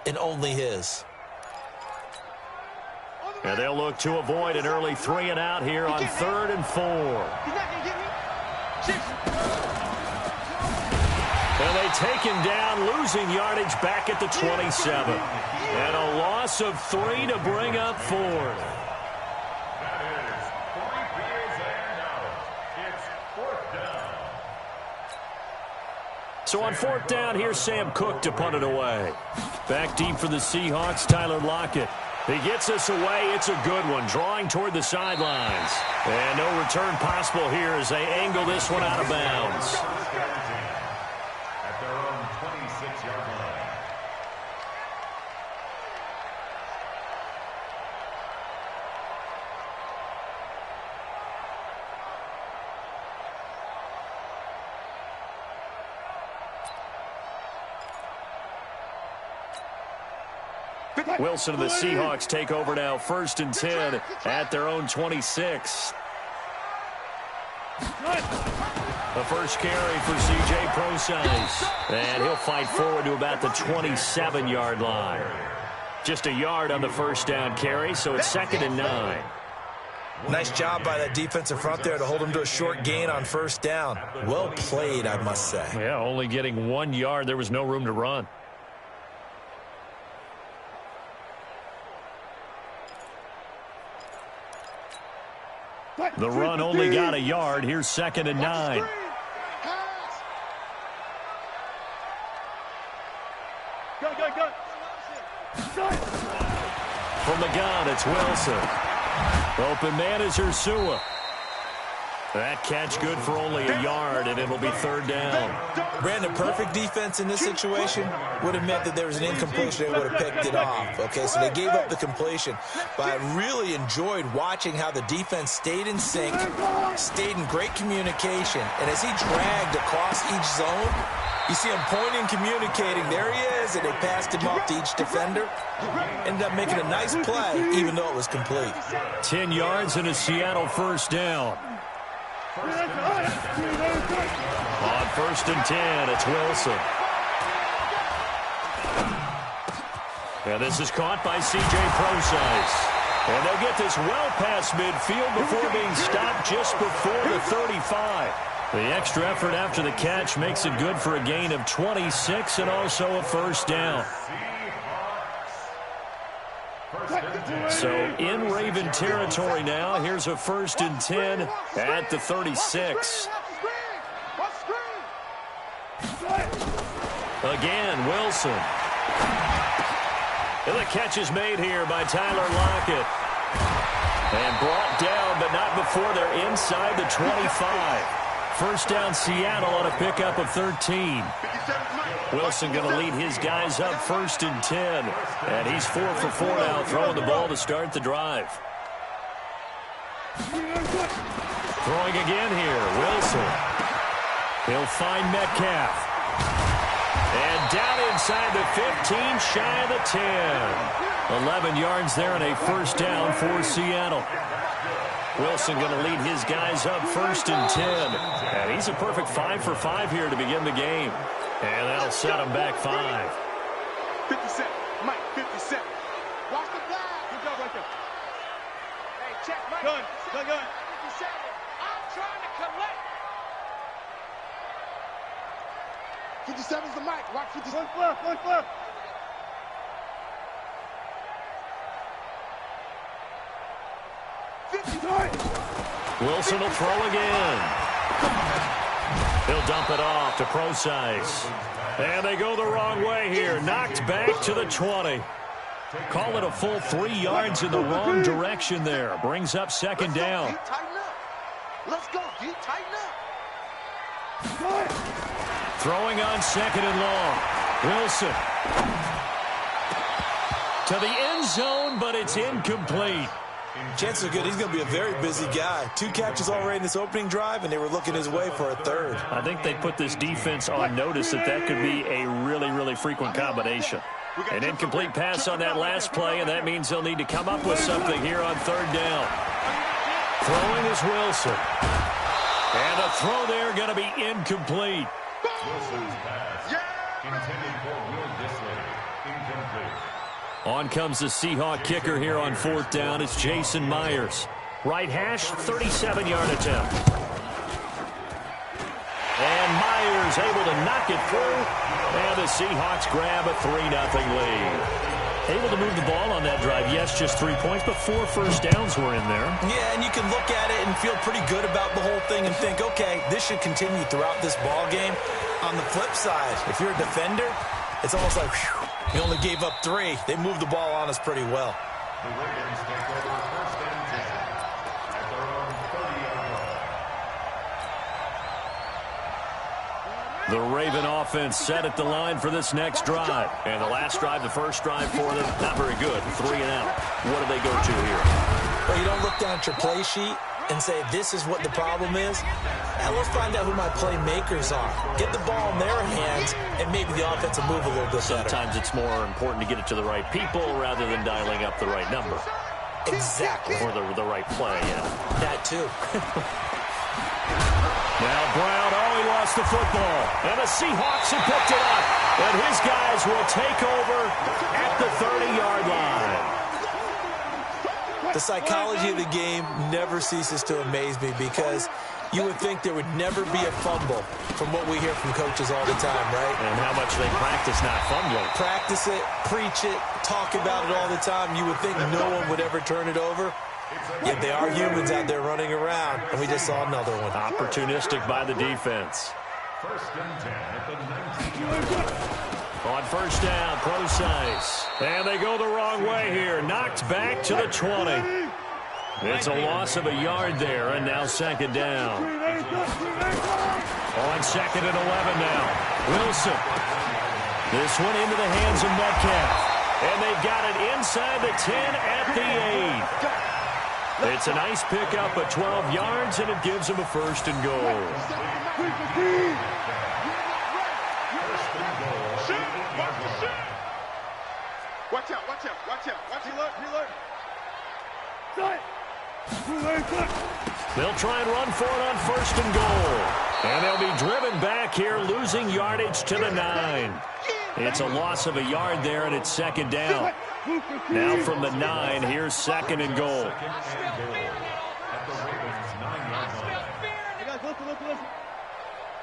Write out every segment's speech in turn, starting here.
and only his. And they'll look to avoid an early 3 and out here on 3rd and 4. And they take him down, losing yardage back at the 27. And a loss of 3 to bring up 4th. So on 4th down, here's Sam Cook to punt it away. Back deep for the Seahawks, Tyler Lockett. He gets us away. It's a good one, drawing toward the sidelines. And no return possible here as they angle this one out of bounds. At their own 26-yard line. Wilson and the Seahawks take over now, 1st and 10 at their own 26. The first carry for C.J. Procise. And he'll fight forward to about the 27-yard line. Just a yard on the first down carry, so it's 2nd and 9. Nice job by that defensive front there to hold him to a short gain on 1st down. Well played, I must say. Yeah, only getting 1 yard. There was no room to run. The run only got a yard. Here's 2nd and 9. From the gun, it's Wilson. Open man is Ursua. That catch good for only a yard, and it'll be 3rd down. Brandon, perfect defense in this situation would have meant that there was an incompletion. They would have picked it off. Okay, so they gave up the completion. But I really enjoyed watching how the defense stayed in sync, stayed in great communication. And as he dragged across each zone, you see him pointing, communicating. There he is, and they passed him off to each defender. Ended up making a nice play, even though it was complete. 10 yards and a Seattle 1st down. On 1st and 10, it's Wilson. And this is caught by C.J. Procise. And they'll get this well past midfield before being stopped just before the 35. The extra effort after the catch makes it good for a gain of 26 and also a 1st down. So in Raven territory now. Here's a 1st and 10 at the 36. Again, Wilson. And the catch is made here by Tyler Lockett. And brought down, but not before they're inside the 25. 1st down Seattle on a pickup of 13. Wilson going to lead his guys up 1st and 10. And he's 4 for 4 now, throwing the ball to start the drive. Throwing again here, Wilson. He'll find Metcalf. And down inside the 15, shy of the 10. 11 yards there and a 1st down for Seattle. Wilson going to lead his guys up 1st and 10. And he's a perfect 5 for 5 here to begin the game. And that'll set him back 5. 57, Mike, 57. Watch the flag. Good job right there. Hey, check, Mike. Gun. 57. I'm trying to collect. 57's the mic. Watch 57. Look left. 59. Wilson will throw again. He'll dump it off to Procise. And they go the wrong way here. Knocked back to the 20. Call it a full 3 yards in the wrong direction there. Brings up 2nd down. Let's go, D. Tighten up. Throwing on 2nd and long. Wilson. To the end zone, but it's incomplete. Chances are good. He's going to be a very busy guy. 2 catches already in this opening drive, and they were looking his way for a 3rd. I think they put this defense on notice that could be a really, really frequent combination. An incomplete pass on that last play, and that means they'll need to come up with something here on 3rd down. Throwing is Wilson. And the throw there going to be incomplete. Wilson's pass intended for Will Dissly. Incomplete. On comes the Seahawk kicker here on 4th down. It's Jason Myers. Right hash, 37-yard attempt. And Myers able to knock it through. And the Seahawks grab a 3-0 lead. Able to move the ball on that drive. Yes, just 3 points, but 4 first downs were in there. Yeah, and you can look at it and feel pretty good about the whole thing and think, okay, this should continue throughout this ball game. On the flip side, if you're a defender, it's almost like, whew, you only gave up 3. They moved the ball on us pretty well. The Ravens take over 1st and 10 at their own 30-yard line. The Raven offense set at the line for this next drive. And the last drive, the first drive for them, not very good. 3 and out. What do they go to here? Well, you don't look down at your play sheet and say, this is what the problem is. Now let's find out who my playmakers are. Get the ball in their hands, and maybe the offense will move a little bit better. Sometimes it's more important to get it to the right people rather than dialing up the right number. Exactly. Or the right play, yeah. That too. Now Brown, he lost the football. And the Seahawks have picked it up. And his guys will take over at the 30-yard line. The psychology of the game never ceases to amaze me because you would think there would never be a fumble from what we hear from coaches all the time, right? And how much they practice not fumbling. Practice it, preach it, talk about it all the time. You would think no one would ever turn it over. Yet they are humans out there running around, and we just saw another one. Opportunistic by the defense. 1st and 10 at the 19-yard line. On 1st down, Procise. And they go the wrong way here. Knocked back to the 20. It's a loss of a yard there, and now 2nd down. On 2nd and 11 now. Wilson. This one into the hands of Metcalf. And they've got it inside the 10 at the 8. It's a nice pickup of 12 yards, and it gives them a 1st and goal. Watch out, watch out, watch out. Watch it, look. They'll try and run for it on 1st and goal. And they'll be driven back here, losing yardage to the 9. It's a loss of a yard there, and it's 2nd down. Now from the 9, here's 2nd and goal. At the Ravens' 9-yard line.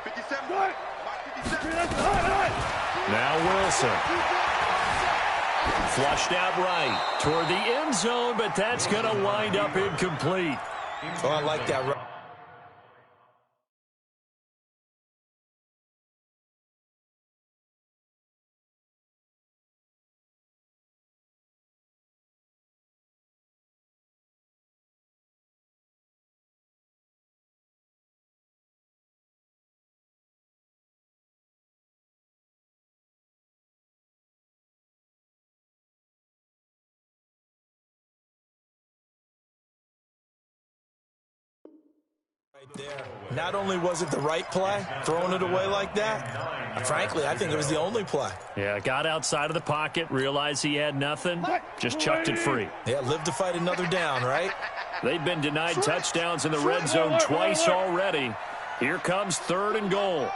57. 57. Now Wilson. Flushed out right toward the end zone, but that's going to wind up incomplete. Oh, I like that. Right there. Not only was it the right play, throwing it away like that, frankly, I think it was the only play. Yeah, got outside of the pocket, realized he had nothing, just chucked it free. Yeah, live to fight another down, right? They've been denied touchdowns in the red zone twice already. Here comes 3rd and goal.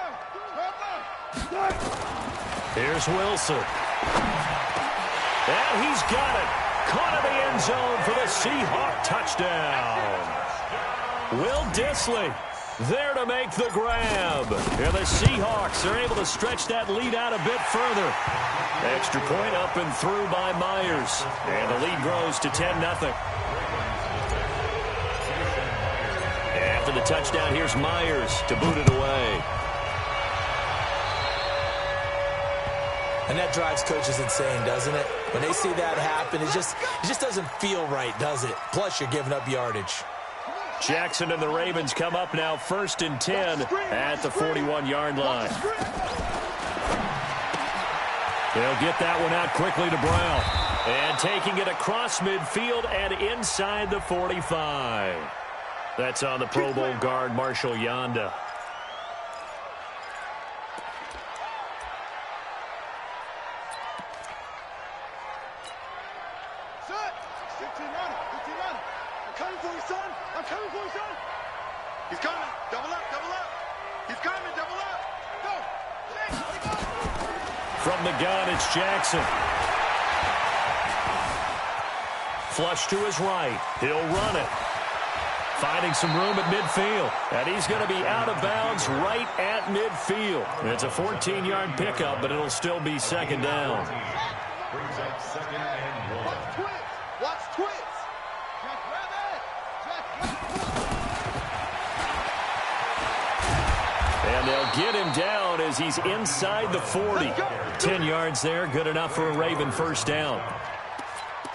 Here's Wilson. And he's got it. Caught in the end zone for the Seahawk touchdown. Will Dissly there to make the grab. And the Seahawks are able to stretch that lead out a bit further. Extra point up and through by Myers. And the lead grows to 10-0. After the touchdown, here's Myers to boot it away. And that drives coaches insane, doesn't it? When they see that happen, it just doesn't feel right, does it? Plus, you're giving up yardage. Jackson and the Ravens come up now 1st and 10 at the 41-yard line. They'll get that one out quickly to Brown. And taking it across midfield and inside the 45. That's on the Pro Bowl guard, Marshall Yanda. He's coming. Double up, double up. He's coming, double up. Go. From the gun, it's Jackson. Flush to his right. He'll run it. Finding some room at midfield. And he's going to be out of bounds right at midfield. It's a 14-yard pickup, but it'll still be second down. Brings up second and 1. Watch twins. And they'll get him down as he's inside the 40. 10 yards there, good enough for a Raven first down.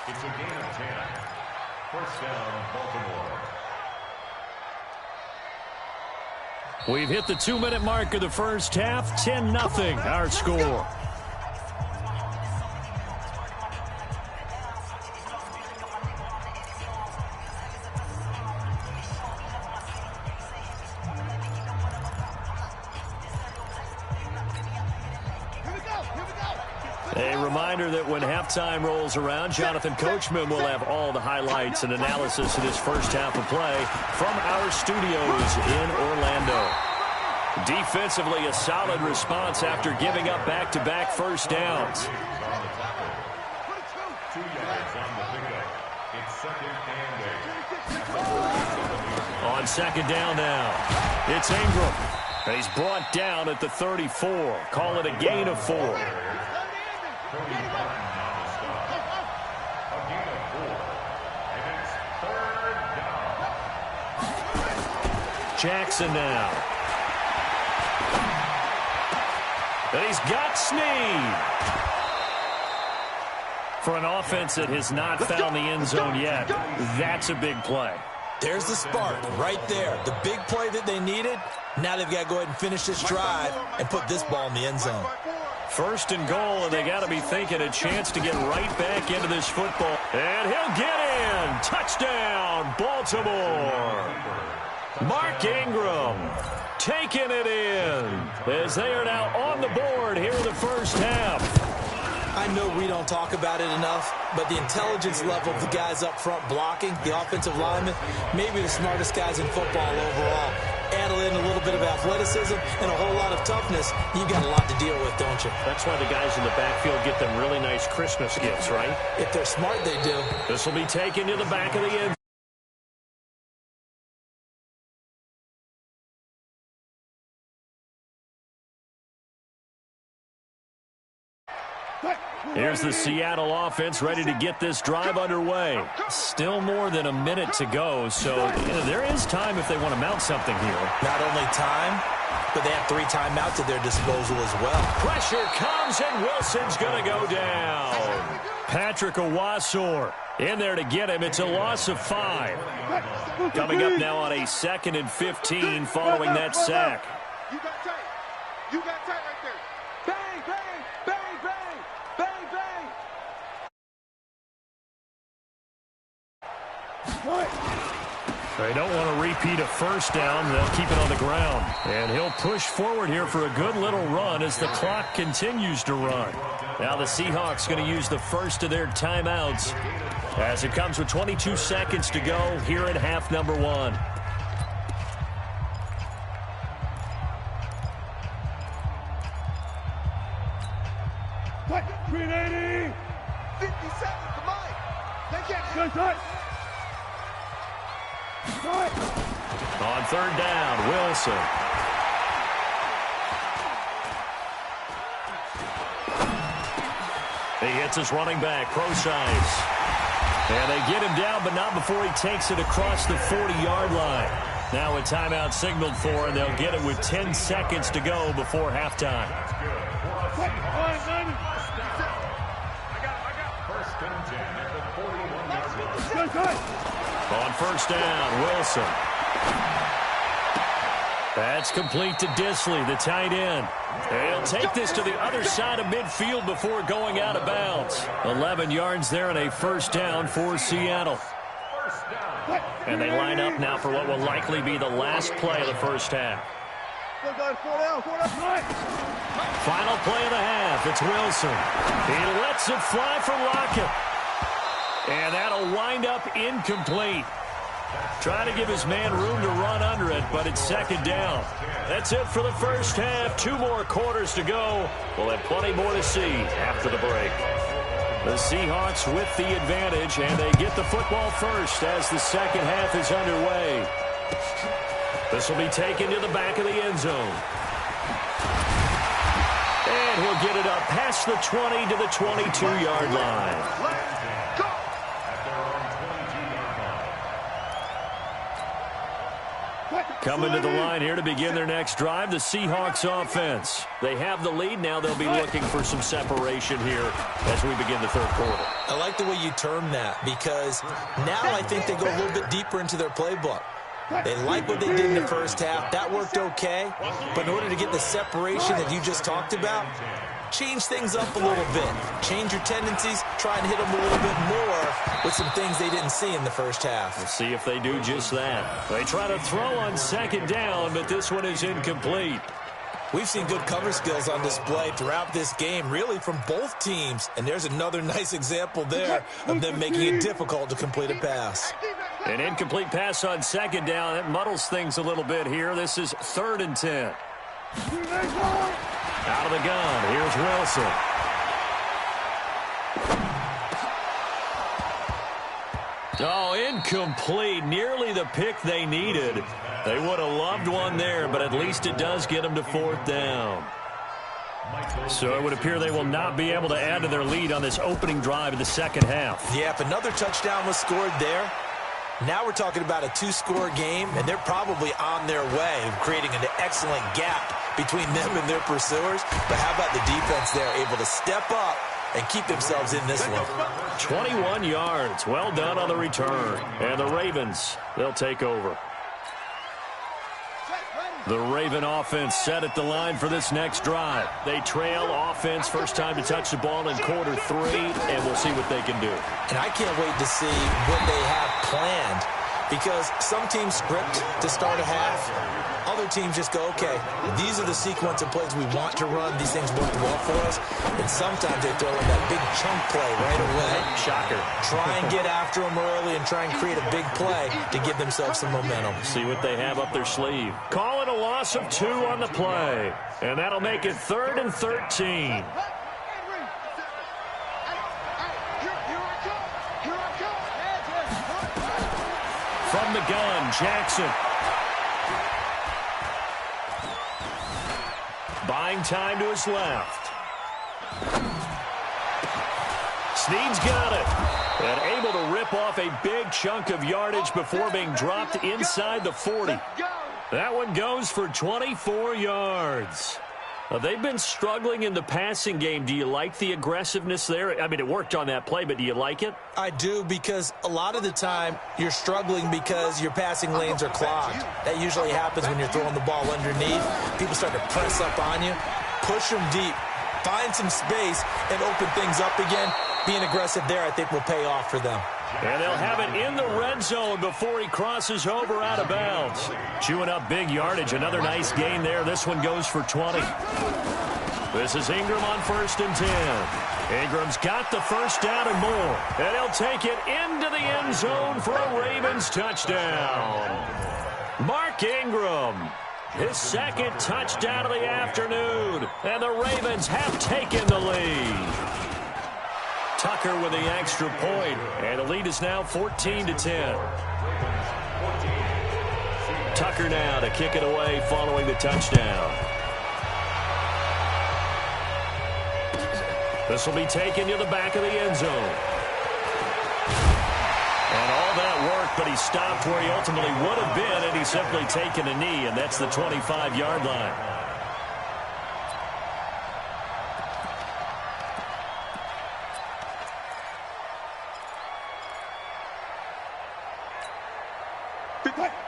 It's a gain of 10. First down, Baltimore. We've hit the 2-minute mark of the first half. 10-0 our score. A reminder that when halftime rolls around, Jonathan Coachman will have all the highlights and analysis of this first half of play from our studios in Orlando. Defensively, a solid response after giving up back-to-back first downs. 2 yards on the pickup. It's second and 8. On second down now, it's Ingram. He's brought down at the 34. Call it a gain of 4. Cody Martin on the stop. A gain of 4. And it's third down. Jackson now. And he's got Snead. For an offense that has not found the end zone yet, that's a big play. There's the spark right there. The big play that they needed. Now they've got to go ahead and finish this drive and put this ball in the end zone. First and goal, and they got to be thinking a chance to get right back into this football. And he'll get in. Touchdown, Baltimore. Mark Ingram taking it in as they are now on the board here in the first half. I know we don't talk about it enough, but the intelligence level of the guys up front blocking, the offensive linemen, maybe the smartest guys in football overall. Add in a little bit of athleticism and a whole lot of toughness, you've got a lot to deal with, don't you? That's why the guys in the backfield get them really nice Christmas gifts, right? If they're smart, they do. This will be taken to the back of the end. Here's the Seattle offense ready to get this drive underway. Still more than a minute to go, so there is time if they want to mount something here. Not only time, but they have 3 timeouts at their disposal as well. Pressure comes, and Wilson's going to go down. Patrick Owasor in there to get him. It's a loss of 5. Coming up now on a 2nd and 15 following that sack. You got tight. You got tight right there. Bang, bang, bang, bang, bang, bang. They don't want to repeat a first down. They'll keep it on the ground. And he'll push forward here for a good little run as the clock continues to run. Now the Seahawks going to use the first of their timeouts as it comes with 22 seconds to go here in half number 1. What? 380. 50 seconds to Mike. They can't go tight. On third down, Wilson. He hits his running back, Procise. And they get him down, but not before he takes it across the 40-yard line. Now a timeout signaled for, and they'll get it with 10 seconds to go before halftime. First and 10 at the 41-yard line. On first down, Wilson. That's complete to Disley, the tight end. He'll take this to the other side of midfield before going out of bounds. 11 yards there and a first down for Seattle. And they line up now for what will likely be the last play of the first half. Final play of the half. It's Wilson. He lets it fly for Lockett. And that'll wind up incomplete. Trying to give his man room to run under it, but it's second down. That's it for the first half. 2 more quarters to go. We'll have plenty more to see after the break. The Seahawks with the advantage, and they get the football first as the second half is underway. This will be taken to the back of the end zone. And he'll get it up past the 20 to the 22-yard line. Coming to the line here to begin their next drive, the Seahawks offense. They have the lead. Now they'll be looking for some separation here as we begin the third quarter. I like the way you term that, because now I think they go a little bit deeper into their playbook. They like what they did in the first half. That worked okay. But in order to get the separation that you just talked about, change things up a little bit. Change your tendencies. Try and hit them a little bit more with some things they didn't see in the first half. We'll see if they do just that. They try to throw on second down, but this one is incomplete. We've seen good cover skills on display throughout this game, really from both teams. And there's another nice example there of them making it difficult to complete a pass. An incomplete pass on second down. That muddles things a little bit here. This is 3rd and 10. Out of the gun, here's Wilson. Oh, incomplete. Nearly the pick they needed. They would have loved one there, but at least it does get them to 4th down. So it would appear they will not be able to add to their lead on this opening drive of the second half. Yeah, if another touchdown was scored there, now we're talking about a 2-score game, and they're probably on their way of creating an excellent gap between them and their pursuers. But how about the defense there, able to step up and keep themselves in this one? 21 yards. Well done on the return. And the Ravens, they'll take over. The Raven offense set at the line for this next drive. They trail offense, first time to touch the ball in quarter 3, and we'll see what they can do. And I can't wait to see what they have planned, because some teams script to start a half. Other teams just go, okay, these are the sequence of plays we want to run. These things work well for us. And sometimes they throw in that big chunk play right away. Shocker. Try and get after them early and try and create a big play to give themselves some momentum. See what they have up their sleeve. Call it a loss of 2 on the play. And that'll make it 3rd and 13. From the gun, Jackson. Buying time to his left. Snead's got it. And able to rip off a big chunk of yardage before being dropped inside the 40. That one goes for 24 yards. They've been struggling in the passing game. Do you like the aggressiveness there? I mean, it worked on that play, but do you like it? I do, because a lot of the time you're struggling because your passing lanes are clogged. That usually happens when you're throwing the ball underneath. People start to press up on you, push them deep, find some space, and open things up again. Being aggressive there, I think, will pay off for them. And they'll have it in the red zone before he crosses over out of bounds. Chewing up big yardage. Another nice gain there. This one goes for 20. This is Ingram on 1st and 10. Ingram's got the first down and more. And he'll take it into the end zone for a Ravens touchdown. Mark Ingram, his 2nd touchdown of the afternoon. And the Ravens have taken the lead. Tucker with the extra point, and the lead is now 14-10. Tucker now to kick it away following the touchdown. This will be taken to the back of the end zone. And all that work, but he stopped where he ultimately would have been, and he's simply taken a knee, and that's the 25-yard line.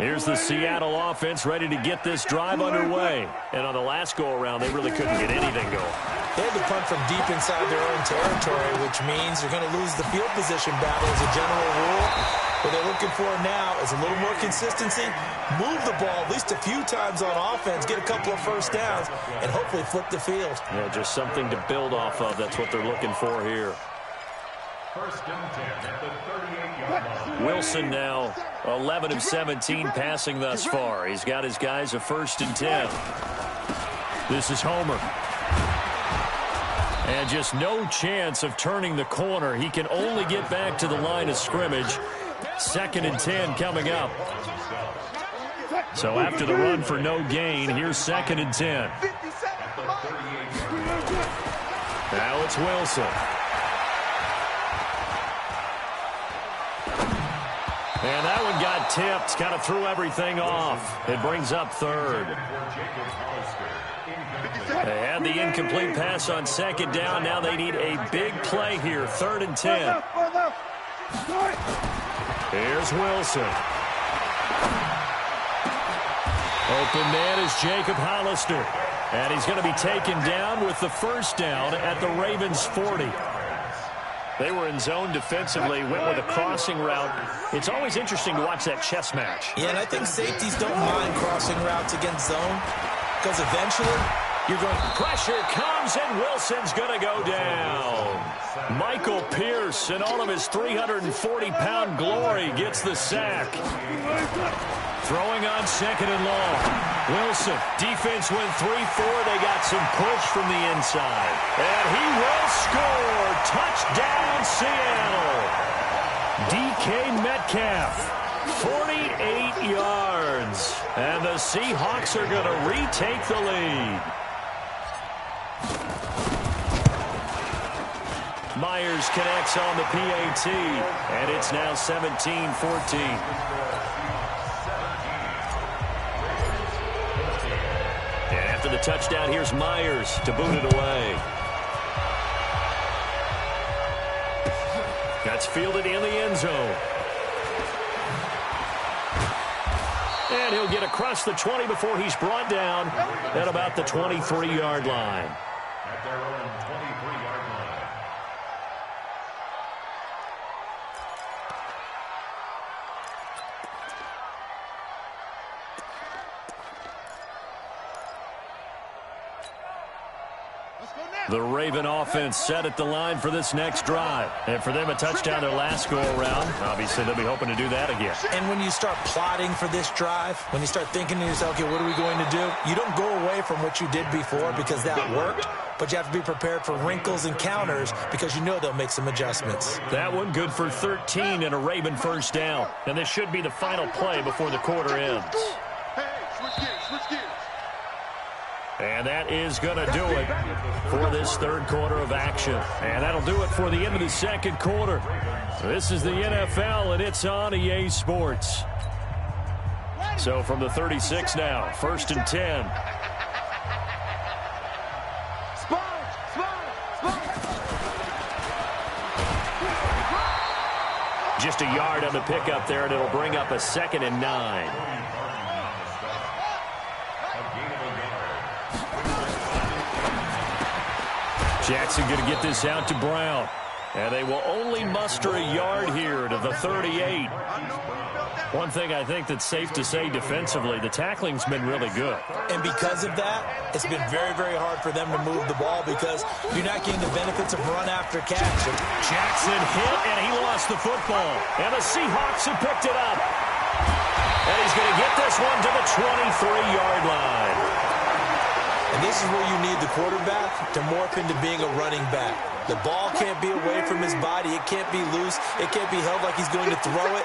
Here's the Seattle offense ready to get this drive underway. And on the last go-around, they really couldn't get anything going. They had to punt from deep inside their own territory, which means you're going to lose the field position battle as a general rule. What they're looking for now is a little more consistency, move the ball at least a few times on offense, get a couple of first downs, and hopefully flip the field. Yeah, just something to build off of. That's what they're looking for here. 1st and 10 at the 38-yard line. Wilson now 11 of 17 passing thus far. He's got his guys a 1st and 10. This is Homer. And just no chance of turning the corner. He can only get back to the line of scrimmage. 2nd and 10 coming up. So after the run for no gain, here's 2nd and 10. Now it's Wilson. And that one got tipped, kind of threw everything off. It brings up 3rd. They had the incomplete pass on 2nd down. Now they need a big play here, 3rd and 10. Here's Wilson. Open man is Jacob Hollister. And he's going to be taken down with the 1st down at the Ravens' 40. They were in zone defensively, went with a crossing route. It's always interesting to watch that chess match. Yeah, and I think safeties don't mind crossing routes against zone because eventually you're going to... Pressure comes, and Wilson's going to go down. Michael Pierce, in all of his 340-pound glory, gets the sack. Throwing on 2nd and long. Wilson, defense went 3-4. They got some push from the inside. And he will score. Touchdown, Seattle. DK Metcalf, 48 yards. And the Seahawks are going to retake the lead. Myers connects on the PAT. And it's now 17-14. After the touchdown, here's Myers to boot it away. That's fielded in the end zone. And he'll get across the 20 before he's brought down at about the 23-yard line. At their own 23-yard line. The Raven offense set at the line for this next drive. And for them, a touchdown their last go-around. Obviously, they'll be hoping to do that again. And when you start plotting for this drive, when you start thinking to yourself, okay, what are we going to do? You don't go away from what you did before because that worked, but you have to be prepared for wrinkles and counters because you know they'll make some adjustments. That one good for 13 and a Raven 1st down. And this should be the final play before the quarter ends. Hey, switch gears, switch gears. And that is going to do it for this 3rd quarter of action. And that'll do it for the end of the 2nd quarter. This is the NFL, and it's on EA Sports. So from the 36 now, 1st and 10. Just a yard on the pickup there, and it'll bring up a 2nd and 9. Jackson going to get this out to Brown. And they will only muster a yard here to the 38. One thing I think that's safe to say defensively, the tackling's been really good. And because of that, it's been very, very hard for them to move the ball because you're not getting the benefits of run after catch. Jackson hit, and he lost the football. And the Seahawks have picked it up. And he's going to get this one to the 23-yard line. And this is where you need the quarterback to morph into being a running back. The ball can't be away from his body. It can't be loose. It can't be held like he's going to throw it.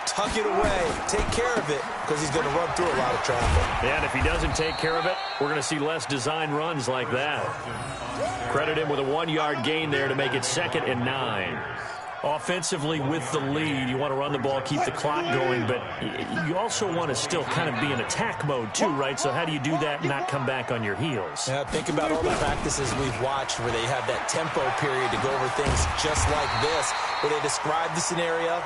Tuck it away. Take care of it because he's going to run through a lot of traffic. And if he doesn't take care of it, we're going to see less design runs like that. Credit him with a 1-yard gain there to make it 2nd and 9. Offensively with the lead, you want to run the ball, keep the clock going, but you also want to still kind of be in attack mode too, right? So how do you do that and not come back on your heels? Yeah, think about all the practices we've watched where they have that tempo period to go over things just like this, where they describe the scenario,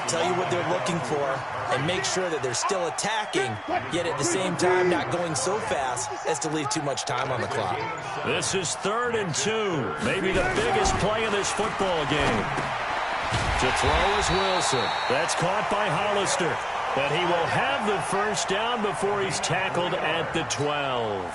tell you what they're looking for, and make sure that they're still attacking, yet at the same time not going so fast as to leave too much time on the clock. This is 3rd and 2, maybe the biggest play in this football game. To throw is Wilson. That's caught by Hollister. But he will have the 1st down before he's tackled at the 12.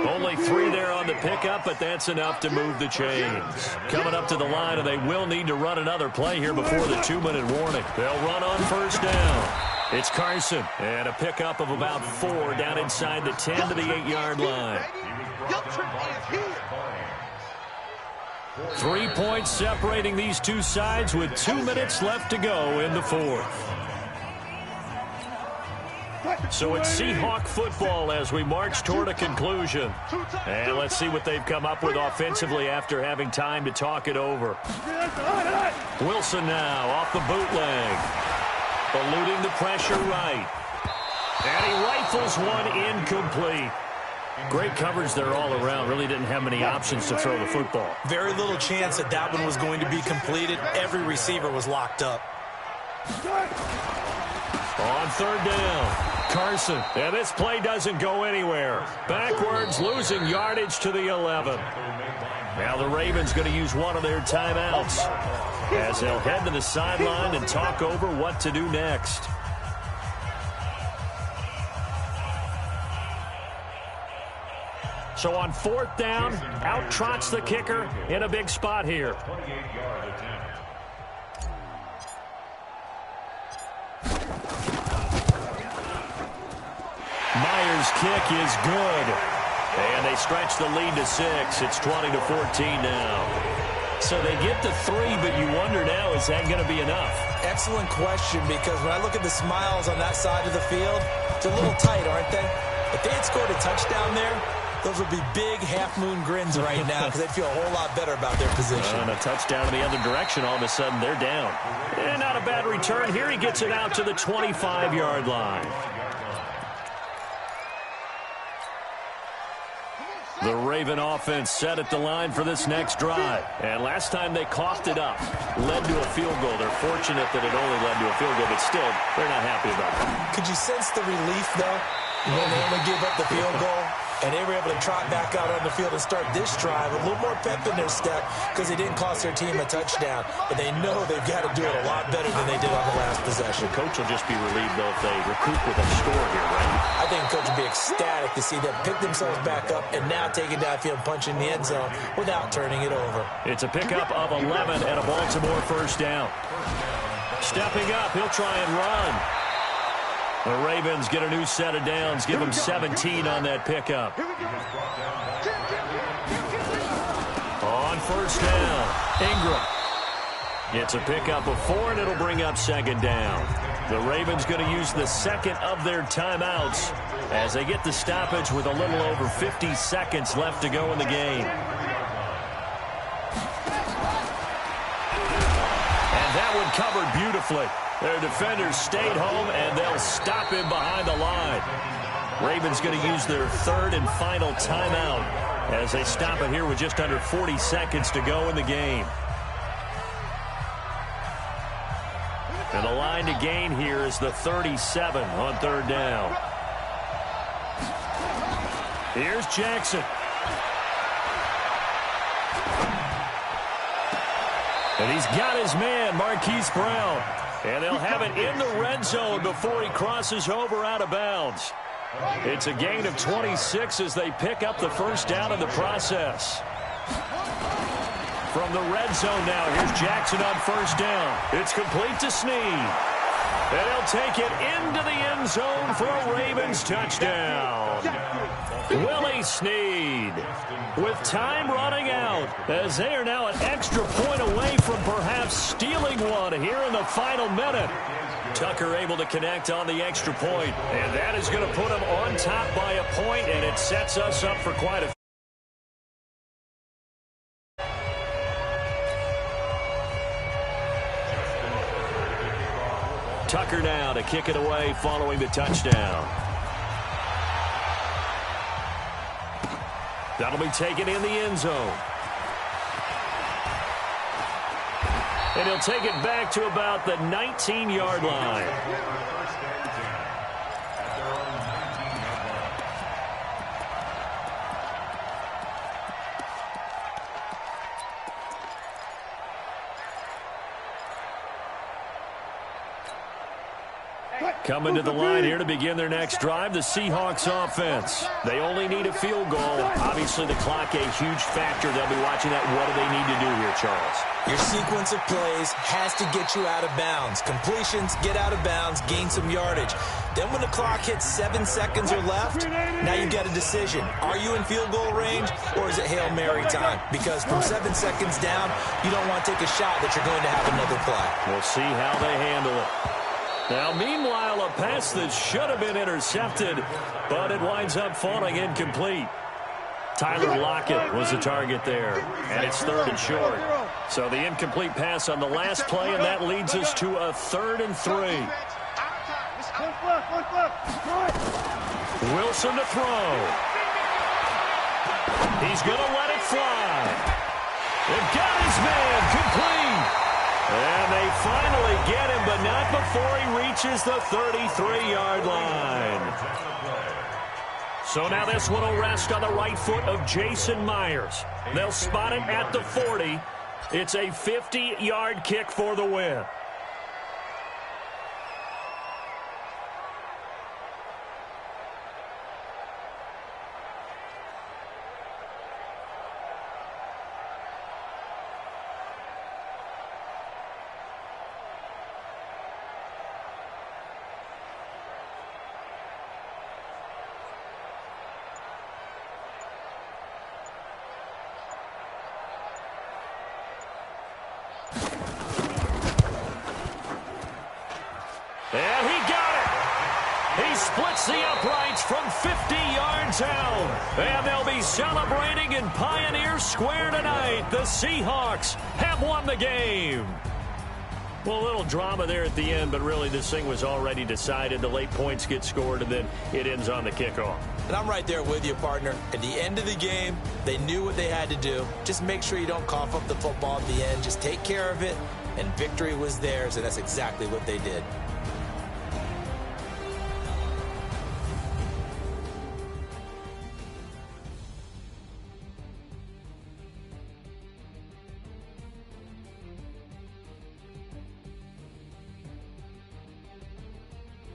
Only 3 there on the pickup, but that's enough to move the chains. Coming up to the line, and they will need to run another play here before the 2-minute warning. They'll run on 1st down. It's Carson, and a pickup of about 4 down inside the 10 to the 8-yard line. 3 points separating these two sides with 2 minutes left to go in the fourth. So it's Seahawk football as we march toward a conclusion. And let's see what they've come up with offensively after having time to talk it over. Wilson now off the bootleg. Eluding the pressure right. And he rifles one incomplete. Great coverage there all around. Really didn't have many options to throw the football. Very little chance that that one was going to be completed. Every receiver was locked up. On third down, Carson. And this play doesn't go anywhere. Backwards, losing yardage to the 11. Now the Ravens going to use one of their timeouts as they'll head to the sideline and talk over what to do next. So on fourth down, out trots the kicker in a big spot here. Myers' kick is good. And they stretch the lead to 6. It's 20-14 now. So they get to 3, but you wonder now, is that going to be enough? Excellent question, because when I look at the smiles on that side of the field, it's a little tight, aren't they? If they had scored a touchdown there, those would be big half-moon grins right now because they'd feel a whole lot better about their position. And a touchdown in the other direction, all of a sudden they're down. And not a bad return here. He gets it out to the 25-yard line. The Raven offense set at the line for this next drive. And last time they coughed it up, led to a field goal. They're fortunate that it only led to a field goal, but still, they're not happy about it. Could you sense the relief, though, when they only gave up the field goal? And they were able to trot back out on the field and start this drive with a little more pep in their step because they didn't cost their team a touchdown. But they know they've got to do it a lot better than they did on the last possession. The coach will just be relieved, though, if they recoup with a score here, right? I think the coach will be ecstatic to see them pick themselves back up and now take it downfield, punch in the end zone without turning it over. It's a pickup of 11 and a Baltimore first down. Stepping up, he'll try and run. The Ravens get a new set of downs, give them 17 on that pickup. On first down, Ingram. It's a pickup of 4, and it'll bring up second down. The Ravens going to use the second of their timeouts as they get the stoppage with a little over 50 seconds left to go in the game. And that one covered beautifully. Their defenders stayed home, and they'll stop him behind the line. Ravens going to use their third and final timeout as they stop it here with just under 40 seconds to go in the game. And the line to gain here is the 37 on third down. Here's Jackson. And he's got his man, Marquise Brown. And they'll have it in the red zone before he crosses over out of bounds. It's a gain of 26 as they pick up the first down in the process. From the red zone now, here's Jackson on first down. It's complete to Snead. And he'll take it into the end zone for a Ravens touchdown. Willie Snead with time running out as they are now an extra point away from perhaps stealing one here in the final minute. Tucker able to connect on the extra point, and that is going to put them on top by a point, and it sets us up for quite a Tucker now to kick it away following the touchdown. That'll be taken in the end zone. And he'll take it back to about the 19-yard line. Coming to the line here to begin their next drive, the Seahawks offense. They only need a field goal. Obviously, the clock a huge factor. They'll be watching that. What do they need to do here, Charles? Your sequence of plays has to get you out of bounds. Completions, get out of bounds, gain some yardage. Then when the clock hits 7 seconds or left, now you've got a decision. Are you in field goal range, or is it Hail Mary time? Because from 7 seconds down, you don't want to take a shot that you're going to have another play. We'll see how they handle it. Now, meanwhile, a pass that should have been intercepted, but it winds up falling incomplete. Tyler Lockett was the target there, and it's 3rd and short. So the incomplete pass on the last play, and that leads us to a 3rd and 3. Wilson to throw. He's going to let it fly. They've got his man complete. And they finally get him, but not before he reaches the 33-yard line. So now this one will rest on the right foot of Jason Myers. They'll spot it at the 40. It's a 50-yard kick for the win. And he got it. He splits the uprights from 50 yards out. And they'll be celebrating in Pioneer Square tonight. The Seahawks have won the game. Well, a little drama there at the end, but really this thing was already decided. The late points get scored, and then it ends on the kickoff. And I'm right there with you, partner. At the end of the game, they knew what they had to do. Just make sure you don't cough up the football at the end. Just take care of it, and victory was theirs, and that's exactly what they did.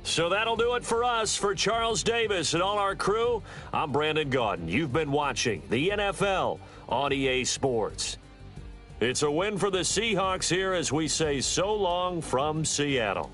So that'll do it for us. For Charles Davis and all our crew, I'm Brandon Gaudin. You've been watching the NFL on EA Sports. It's a win for the Seahawks here as we say so long from Seattle.